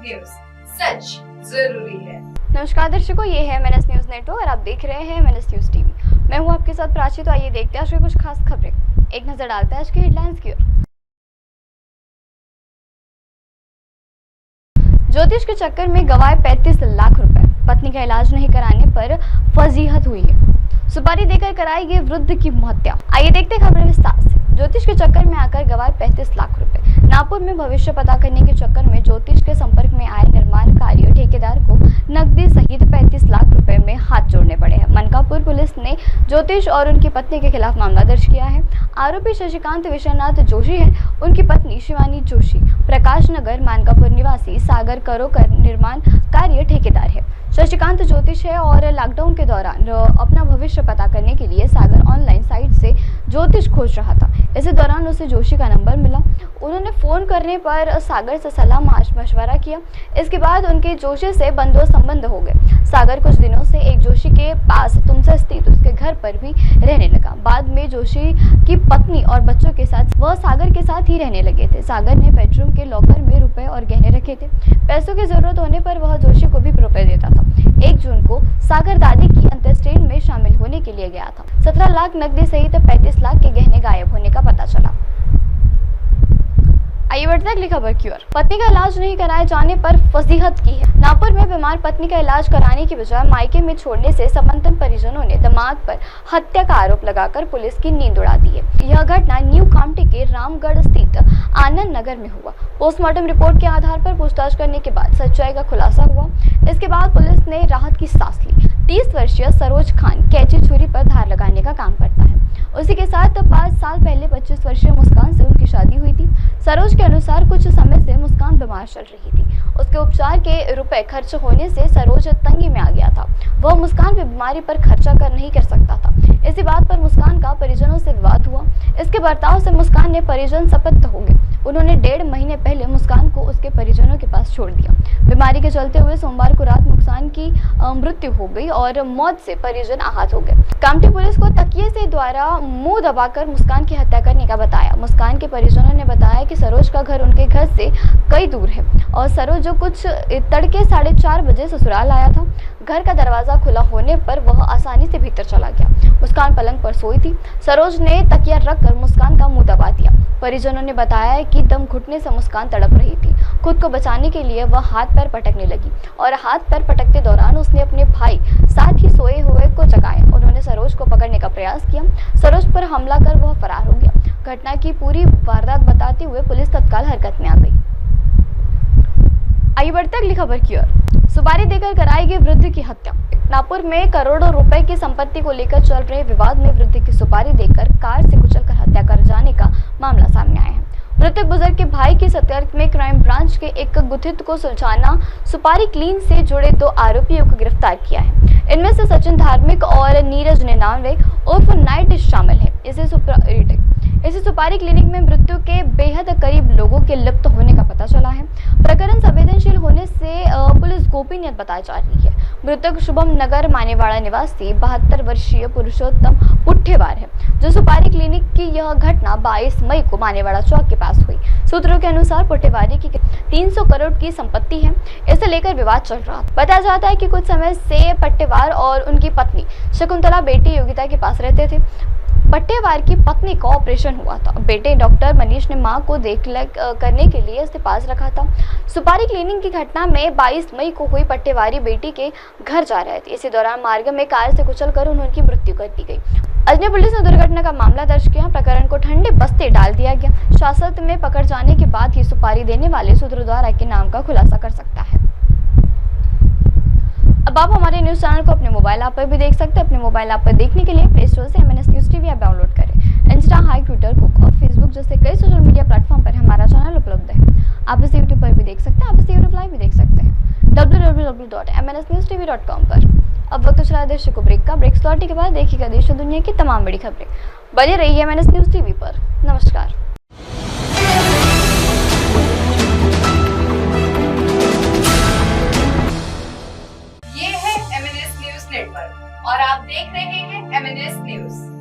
News, सच जरूरी है। नमस्कार दर्शकों, ये है MNS न्यूज नेटवर्क और आप देख रहे हैं MNS न्यूज टीवी। मैं हूं आपके साथ प्राची। तो आइए देखते हैं आज की कुछ खास खबरें। एक नजर डालते हैं आज की हेडलाइंस की ओर। ज्योतिष के चक्कर में गंवाए 35 लाख रुपए, पत्नी का इलाज नहीं कराने पर फजीहत हुई है। सुपारी देकर कराई गई वृद्ध की हत्या। आइए देखते हैं खबरें विस्तार से। ज्योतिष के चक्कर में आकर गंवाए 35 लाख रुपए। नागपुर में भविष्य पता करने के चक्कर में ज्योतिष के संपर्क में आए निर्माण कार्य ठेकेदार को नकदी सहित 35 लाख रुपए में हाथ जोड़ने पड़े हैं। मनकापुर पुलिस ने ज्योतिष और उनकी पत्नी के खिलाफ मामला दर्ज किया है। आरोपी शशिकांत विश्वनाथ जोशी है। उनकी पत्नी शिवानी जोशी प्रकाश नगर मानकापुर निवासी सागर करोकर निर्माण कार्य ठेकेदार है। शशिकांत ज्योतिष है और लॉकडाउन के दौरान अपना भविष्य पता करने के लिए सागर ऑनलाइन साइट से ज्योतिष खोज रहा था। इसी दौरान उसे जोशी का नंबर मिला। उन्होंने फोन करने पर सागर से सलाह मशवरा किया। इसके बाद उनके जोशी से बंधुआ संबंध हो गए। सागर कुछ दिनों से एक जोशी के पास तुमसे स्थित उसके घर पर भी रहने लगा। बाद में जोशी की पत्नी और बच्चों के साथ वह सागर के साथ ही रहने लगे थे। सागर ने बेडरूम के लॉकर में रुपए और गहने रखे थे। पैसों की जरूरत होने पर वह जोशी को भी रुपए देता था। 1 जून को सागर दादी की अंत्येष्टि में शामिल होने के लिए गया था। 17 लाख नकदी सहित 35 लाख के गहने गायब होने का पता चला। आइए बढ़ते अगली खबर की ओर। पत्नी का इलाज नहीं कराए जाने पर फजीहत की है। नागपुर में बीमार पत्नी का इलाज कराने की बजाय मायके में छोड़ने से संबंधित परिजनों ने दामाद पर हत्या का आरोप लगाकर पुलिस की नींद उड़ा दी है। यह घटना न्यू कामटी के रामगढ़ स्थित आनंद नगर में हुआ। पोस्टमार्टम रिपोर्ट के आधार पर पूछताछ करने के बाद सच्चाई का खुलासा हुआ। इसके बाद पुलिस ने राहत की सांस ली। 30 वर्षीय सरोज खान कैची छुरी पर धार लगाने का काम करता है। उसी के साथ 5 साल पहले 25 वर्षीय मुस्कान से उनकी शादी हुई थी। सरोज के अनुसार कुछ समय से मुस्कान बीमार चल रही थी। उसके उपचार के रुपए खर्च होने से सरोज तंगी में आ गया था। वह मुस्कान की बीमारी पर खर्चा नहीं कर सकता था। इसी बात पर मुस्कान का परिजनों से विवाद हुआ। इसके बर्ताव से मुस्कान ने परिजन सतर्क हो गए। उन्होंने 1.5 महीने पहले मुस्कान को उसके परिजनों के पास छोड़ दिया। बीमारी के चलते हुए सोमवार को रात मुस्कान की मृत्यु हो गई और मौत से परिजन आहत हो गए। कामटी पुलिस को तकिए से द्वारा मुंह दबाकर मुस्कान की हत्या करने का बताया। मुस्कान के परिजनों ने बताया कि सरोज का घर उनके घर से कई दूर है और सरोज जो कुछ तड़के 4:30 बजे ससुराल आया था। घर का दरवाजा खुला होने पर वह आसानी से भीतर चला गया। मुस्कान पलंग पर सोई थी। सरोज ने तकिया रखकर मुस्कान का मुंह दबा दिया। परिजनों ने बताया कि दम घुटने से मुस्कान तड़प रही थी। खुद को बचाने के लिए वह हाथ पैर पटकने लगी और हाथ पैर पटकते दौरान उसने अपने भाई साथ ही सोए हुए को जगाया। उन्होंने सरोज को पकड़ने का प्रयास किया। सरोज पर हमला कर वह फरार हो गया। घटना की पूरी वारदात बताते हुए पुलिस तत्काल हरकत में आ गई। आइए बढ़ते अगली खबर की ओर। सुपारी देकर कराई गई वृद्ध की हत्या। नागपुर में करोड़ों रुपए की संपत्ति को लेकर चल रहे विवाद में वृद्ध की सुपारी देकर कार से कुचलकर हत्या कर जाने का मामला सामने आया है। मृतक बुजुर्ग के भाई की संपर्क में क्राइम ब्रांच के एक गुथित को सुलझाना सुपारी क्लीन से जुड़े 2 आरोपियों को गिरफ्तार किया है। इनमें से सचिन धार्मिक और नीरज 99 उर्फ नाइट शामिल है। इसी सुपारी क्लिनिक में मृत्यु के बेहद करीब लोगों के लिप्त होने का पता चला है। प्रकरण संवेदनशील होने से पुलिस गोपनीयता बताई जा रही है। मृतक शुभम नगर मानेवाड़ा निवासी 72 वर्षीय पुरुषोत्तम पुट्ठेवार है, जो सुपारी क्लिनिक की यह घटना 22 मई को मानेवाड़ा चौक के पास हुई। सूत्रों के अनुसार पुट्ठेवारी की 300 करोड़ की संपत्ति है। इसे लेकर विवाद चल रहा था। बताया जाता है कि कुछ समय से पट्टेवार और उनकी पत्नी शकुंतला बेटी योगिता के पास रहते थे। पट्टेवार की पत्नी का ऑपरेशन हुआ था। बेटे डॉक्टर मनीष ने मां को देखरेख करने के लिए उसके पास रखा था। सुपारी क्लीनिंग की घटना में 22 मई को हुई। पट्टेवारी बेटी के घर जा रहे थे। इसी दौरान मार्ग में कार से कुचलकर उनकी मृत्यु कर दी गई। अजमेर पुलिस ने दुर्घटना का मामला दर्ज किया। प्रकरण को ठंडे बस्ते डाल दिया गया। शासन में पकड़ जाने के बाद ही सुपारी देने वाले सूत्रधार के नाम का खुलासा कर सकता है। अब आप हमारे न्यूज चैनल को अपने मोबाइल ऐप पर भी देख सकते हैं। अपने मोबाइल ऐप पर देखने के लिए प्ले स्टोर से MNS news TV app download करें। इंस्टा, हाइक, ट्विटर, कुक और फेसबुक जैसे कई सोशल मीडिया प्लेटफॉर्म पर हमारा चैनल उपलब्ध है। आप इसे यूट्यूब पर भी देख सकते हैं। आप इसे यूट्यूब लाइव भी देख सकते हैं www.mnsnewstv.com पर। अब वक्त चला देश को ब्रेक का। ब्रेक लौटने के बाद देखिएगा देश और दुनिया की तमाम बड़ी खबरें। बने रहिए MNS न्यूज टीवी पर। नमस्कार। ये है MNS न्यूज नेटवर्क और आप देख रहे हैं MNS न्यूज।